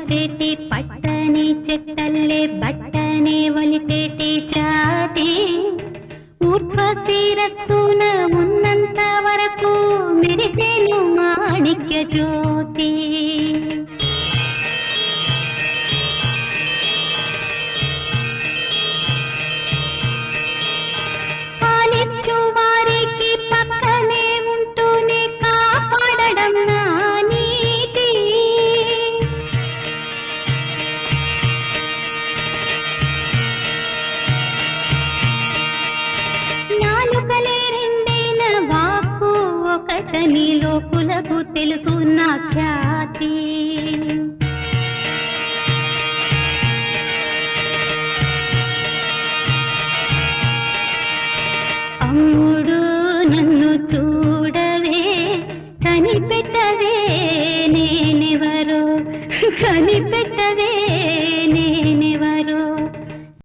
మరిచేటి పట్టని చెట్టల్లే బట్టనే ఒలిచేటి జాతి ఊర్ధ్వ శిరస్సున ఉన్నంత వరకు మెరిసేను మాణిక్య జ్యోతి. పాలిచ్చు వారికి పక్కనే ఉంటూనే కాపాడడం నా నీతి. నాలుకలే రెండైన వాక్కు ఒకటని లోకులకు తెలుసు నా ఖ్యాతి. అమ్ముడు నన్ను చూడవే కనిపెట్టవే నేనెవరో కనిపెట్టవే.